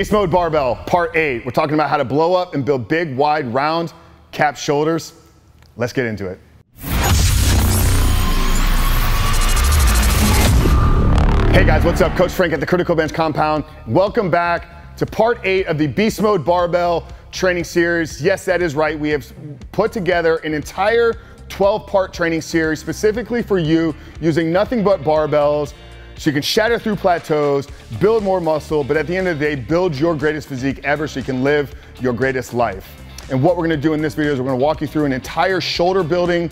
Beast Mode Barbell, Part 8. We're talking about how to blow up and build big, wide, round, cap shoulders. Let's get into it. Hey guys, what's up? Coach Frank at the Critical Bench Compound. Welcome back to Part 8 of the Beast Mode Barbell training series. Yes, that is right. We have put together an entire 12-part training series specifically for you, using nothing but barbells, so you can shatter through plateaus, build more muscle, but at the end of the day, build your greatest physique ever so you can live your greatest life. And what we're gonna do in this video is we're gonna walk you through an entire shoulder building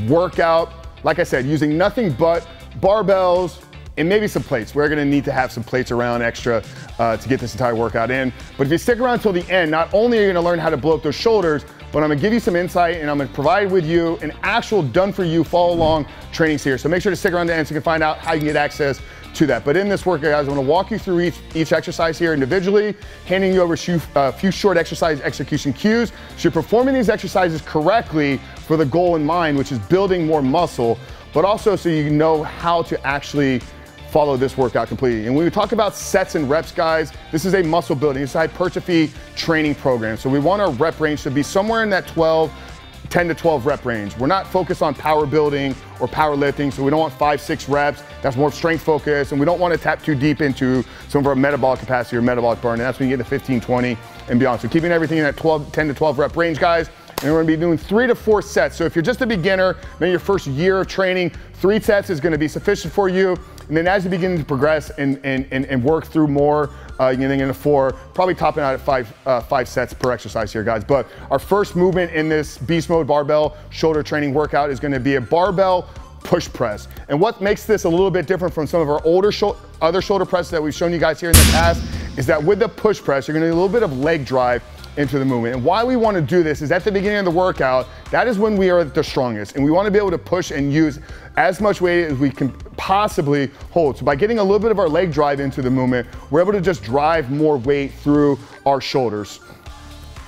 workout. Like I said, using nothing but barbells and maybe some plates. We're gonna need to have some plates around extra to get this entire workout in. But if you stick around till the end, not only are you gonna learn how to blow up those shoulders, but I'm gonna give you some insight and I'm gonna provide with you an actual done-for-you follow-along training series. So make sure to stick around to the end so you can find out how you can get access to that. But in this workout, guys, I'm gonna walk you through each exercise here individually, handing you over a few short exercise execution cues. So you're performing these exercises correctly for the goal in mind, which is building more muscle, but also so you know how to actually follow this workout completely. And when we talk about sets and reps, guys, this is a muscle building, it's a hypertrophy training program. So we want our rep range to be somewhere in that 10 to 12 rep range. We're not focused on power building or power lifting, so we don't want 5-6 reps. That's more strength focused, and we don't want to tap too deep into some of our metabolic capacity or metabolic burn, and that's when you get to 15, 20, and beyond. So keeping everything in that 10 to 12 rep range, guys. And we're gonna be doing 3 to 4 sets. So if you're just a beginner, maybe your first year of training, 3 sets is gonna be sufficient for you. And then as you begin to progress and work through more, you're getting into 4, probably topping out at 5 sets per exercise here, guys. But our first movement in this Beast Mode Barbell shoulder training workout is gonna be a barbell push press. And what makes this a little bit different from some of our other shoulder presses that we've shown you guys here in the past is that with the push press, you're gonna do a little bit of leg drive into the movement. And why we want to do this is at the beginning of the workout, that is when we are at the strongest, and we want to be able to push and use as much weight as we can possibly hold. So by getting a little bit of our leg drive into the movement, we're able to just drive more weight through our shoulders.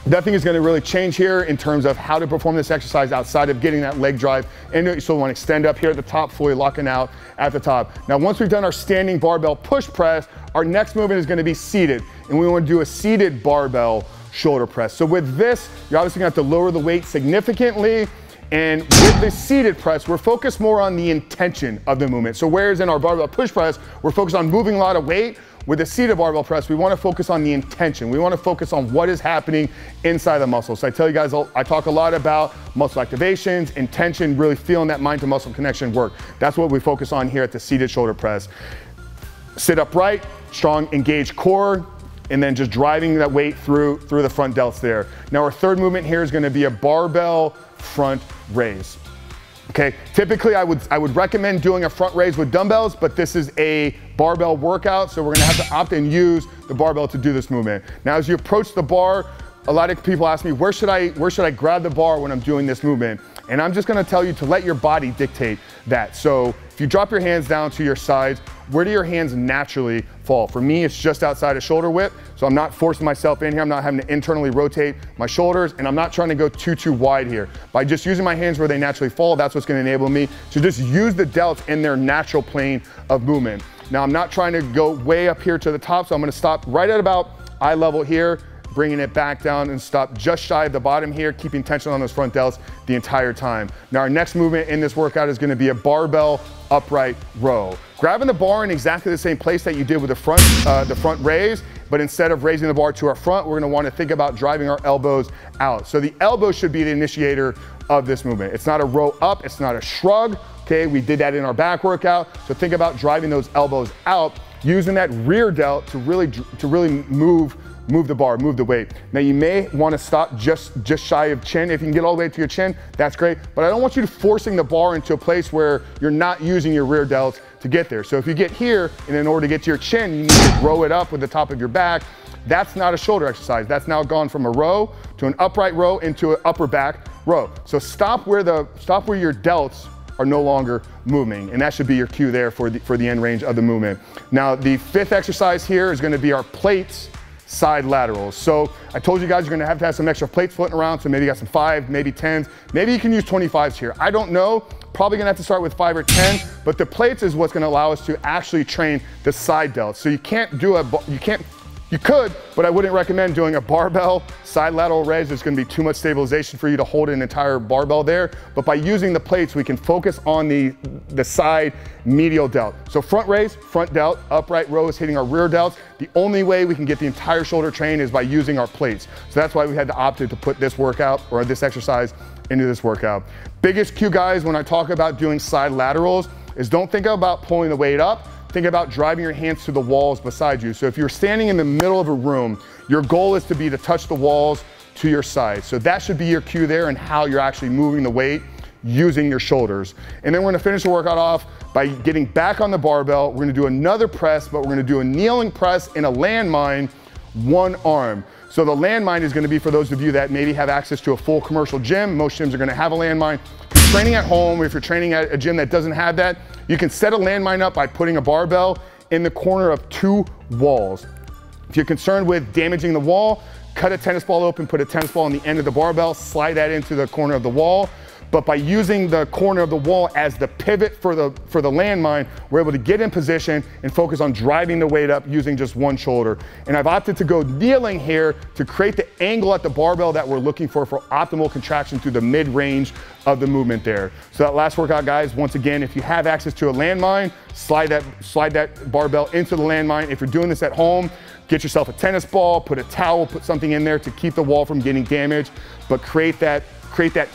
Nothing is going to really change here in terms of how to perform this exercise outside of getting that leg drive into it. So we want to extend up here at the top, fully locking out at the top. Now, once we've done our standing barbell push press, our next movement is going to be seated, and we want to do a seated barbell shoulder press. So with this, you're obviously gonna have to lower the weight significantly, and with the seated press, we're focused more on the intention of the movement. So whereas in our barbell push press, we're focused on moving a lot of weight, with the seated barbell press, we wanna focus on the intention. We wanna focus on what is happening inside the muscle. So I tell you guys, I talk a lot about muscle activations, intention, really feeling that mind to muscle connection work. That's what we focus on here at the seated shoulder press. Sit upright, strong engaged core, and then just driving that weight through the front delts there. Now our third movement here is gonna be a barbell front raise. Okay, typically I would recommend doing a front raise with dumbbells, but this is a barbell workout, so we're gonna have to opt and use the barbell to do this movement. Now as you approach the bar, a lot of people ask me, where should I grab the bar when I'm doing this movement? And I'm just gonna tell you to let your body dictate that. So if you drop your hands down to your sides, where do your hands naturally fall? For me, it's just outside of shoulder width, so I'm not forcing myself in here. I'm not having to internally rotate my shoulders, and I'm not trying to go too wide here. By just using my hands where they naturally fall, that's what's gonna enable me to just use the delts in their natural plane of movement. Now, I'm not trying to go way up here to the top, so I'm gonna stop right at about eye level here, bringing it back down and stop just shy of the bottom here, keeping tension on those front delts the entire time. Now our next movement in this workout is gonna be a barbell upright row. Grabbing the bar in exactly the same place that you did with the front raise, but instead of raising the bar to our front, we're gonna wanna think about driving our elbows out. So the elbow should be the initiator of this movement. It's not a row up, it's not a shrug, okay? We did that in our back workout, so think about driving those elbows out, using that rear delt to really move the bar, move the weight. Now you may want to stop just shy of chin. If you can get all the way to your chin, that's great. But I don't want you forcing the bar into a place where you're not using your rear delts to get there. So if you get here, and in order to get to your chin, you need to row it up with the top of your back. That's not a shoulder exercise. That's now gone from a row to an upright row into an upper back row. So stop where your delts are no longer moving, and that should be your cue there for the end range of the movement. Now the 5th exercise here is going to be our plates side laterals. So I told you guys you're gonna have to have some extra plates floating around, so maybe you got some 5, maybe 10s, maybe you can use 25s here. I don't know, probably gonna have to start with 5 or 10, but the plates is what's gonna allow us to actually train the side delts. So you can't You could, but I wouldn't recommend doing a barbell side lateral raise. There's gonna be too much stabilization for you to hold an entire barbell there. But by using the plates, we can focus on the side medial delt. So front raise, front delt, upright row is hitting our rear delts. The only way we can get the entire shoulder train is by using our plates. So that's why we had to opt to put this workout or this exercise into this workout. Biggest cue, guys, when I talk about doing side laterals is don't think about pulling the weight up. Think about driving your hands to the walls beside you. So if you're standing in the middle of a room, your goal is to touch the walls to your side. So that should be your cue there and how you're actually moving the weight using your shoulders. And then we're gonna finish the workout off by getting back on the barbell. We're gonna do another press, but we're gonna do a kneeling press in a landmine, one arm. So the landmine is gonna be for those of you that maybe have access to a full commercial gym. Most gyms are gonna have a landmine. If you're training at home, or if you're training at a gym that doesn't have that, you can set a landmine up by putting a barbell in the corner of 2 walls. If you're concerned with damaging the wall, cut a tennis ball open, put a tennis ball on the end of the barbell, slide that into the corner of the wall. But by using the corner of the wall as the pivot for the landmine, we're able to get in position and focus on driving the weight up using just one shoulder. And I've opted to go kneeling here to create the angle at the barbell that we're looking for optimal contraction through the mid-range of the movement there. So that last workout, guys, once again, if you have access to a landmine, slide that barbell into the landmine. If you're doing this at home, get yourself a tennis ball, put a towel, put something in there to keep the wall from getting damaged, but create that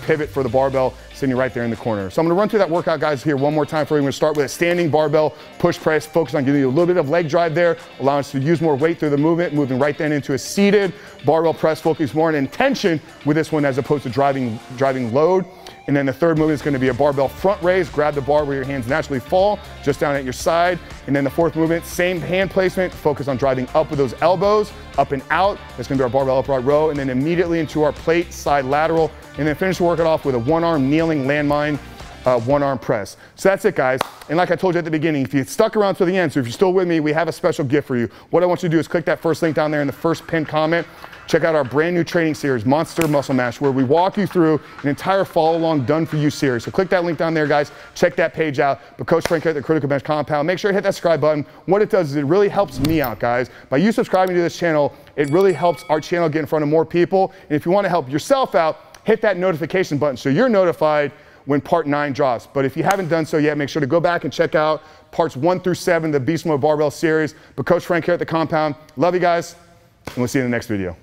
pivot for the barbell sitting right there in the corner. So I'm gonna run through that workout, guys, here one more time for you. I'm gonna start with a standing barbell push press, focus on giving you a little bit of leg drive there, allowing us to use more weight through the movement, moving right then into a seated barbell press, focus more on intention with this one as opposed to driving load. And then the third movement is gonna be a barbell front raise. Grab the bar where your hands naturally fall, just down at your side. And then the fourth movement, same hand placement, focus on driving up with those elbows, up and out. That's gonna be our barbell upright row. And then immediately into our plate, side lateral. And then finish the workout off with a one-arm kneeling landmine, one-arm press. So that's it, guys. And like I told you at the beginning, if you stuck around to the end, so if you're still with me, we have a special gift for you. What I want you to do is click that first link down there in the first pinned comment. Check out our brand new training series, Monster Muscle Mash, where we walk you through an entire follow-along done-for-you series. So click that link down there, guys. Check that page out. But Coach Frank here at the Critical Bench Compound. Make sure you hit that subscribe button. What it does is it really helps me out, guys. By you subscribing to this channel, it really helps our channel get in front of more people. And if you want to help yourself out, hit that notification button so you're notified when part 9 drops. But if you haven't done so yet, make sure to go back and check out parts 1 through 7, the Beast Mode Barbell series. But Coach Frank here at the Compound. Love you guys, and we'll see you in the next video.